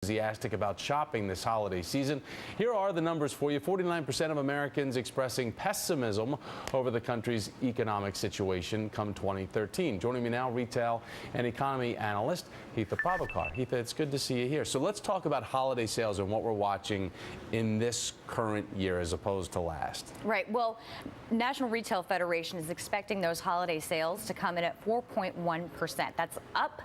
Enthusiastic about shopping this holiday season. Here are the numbers for you. 49% of Americans expressing pessimism over the country's economic situation come 2013. Joining me now, retail and economy analyst Hitha Prabhakar. Hitha, it's good to see you here. So let's talk about holiday sales and what we're watching in this current year as opposed to last. Right. Well, National Retail Federation is expecting those holiday sales to come in at 4.1%. That's up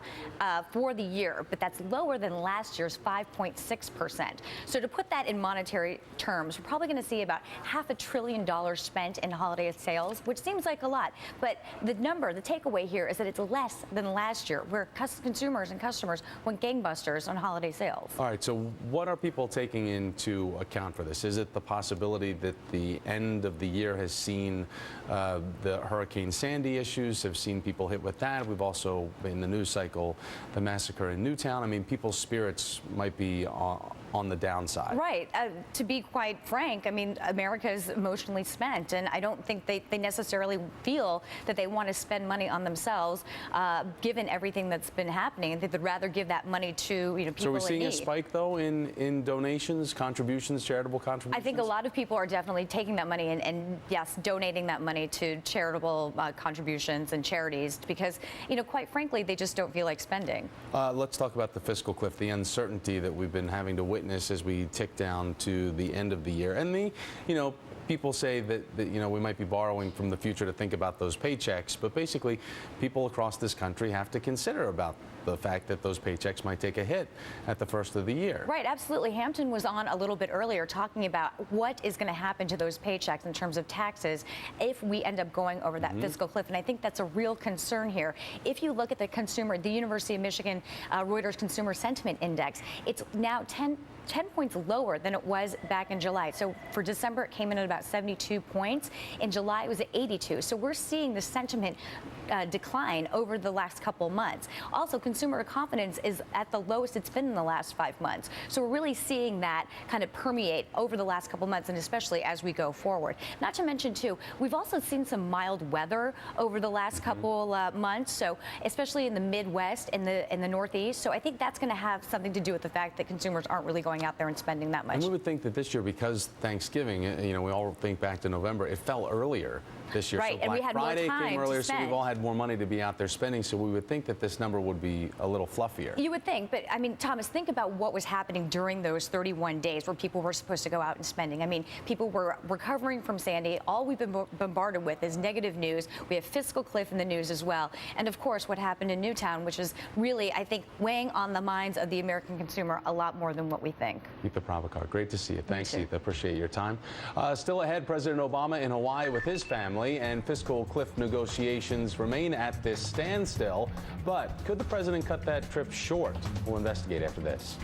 for the year, but that's lower than last year's 5.6%. So to put that in monetary terms, we're probably going to see about $500 billion spent in holiday sales, which seems like a lot. But the takeaway here is that it's less than last year, where consumers and customers went gangbusters on holiday sales. All right, so what are people taking into account for this? Is it the possibility that the end of the year has seen the Hurricane Sandy issues, have seen people hit with that? We've also, in the news cycle, the massacre in Newtown. I mean, people's spirits might be on the downside. Right. To be quite frank, I mean, America is emotionally spent, and I don't think they necessarily feel that they want to spend money on themselves, given everything that's been happening. And they'd rather give that money to people in need. So are we seeing a spike, though, in donations, contributions, charitable contributions? I think a lot of people are definitely taking that money and yes, donating that money to charitable contributions and charities because, quite frankly, they just don't feel like spending. Let's talk about the fiscal cliff, the uncertainty that we've been having to witness as we tick down to the end of the year. And people say that we might be borrowing from the future to think about those paychecks, but basically people across this country have to consider about the fact that those paychecks might take a hit at the first of the year. Right, absolutely. Hampton was on a little bit earlier talking about what is going to happen to those paychecks in terms of taxes if we end up going over that fiscal cliff, and I think that's a real concern here. If you look at the University of Michigan Reuters Consumer Sentiment Index, it's now 10 points lower than it was back in July. So for December, it came in at about 72 points. In July, it was at 82. So we're seeing the sentiment decline over the last couple months. Also, consumer confidence is at the lowest it's been in the last 5 months. So we're really seeing that kind of permeate over the last couple months, and especially as we go forward. Not to mention, too, we've also seen some mild weather over the last couple months. So especially in the Midwest and the Northeast. So I think that's going to have something to do with the fact that consumers aren't really going out there and spending that much. And we would think that this year, because Thanksgiving, we all think back to November, it fell earlier this year. Right, so and we had Friday more time came earlier, to spend. so we've all had more money to be out there spending, so we would think that this number would be a little fluffier. You would think, but I mean, Thomas, think about what was happening during those 31 days where people were supposed to go out and spending. I mean, people were recovering from Sandy. All we've been bombarded with is negative news. We have fiscal cliff in the news as well. And of course, what happened in Newtown, which is really, I think, weighing on the minds of the American consumer a lot more than what we think. Hitha Prabhakar, great to see you. Thanks, Hitha. Appreciate your time. Still ahead, President Obama in Hawaii with his family, and fiscal cliff negotiations remain at this standstill. But could the president cut that trip short? We'll investigate after this.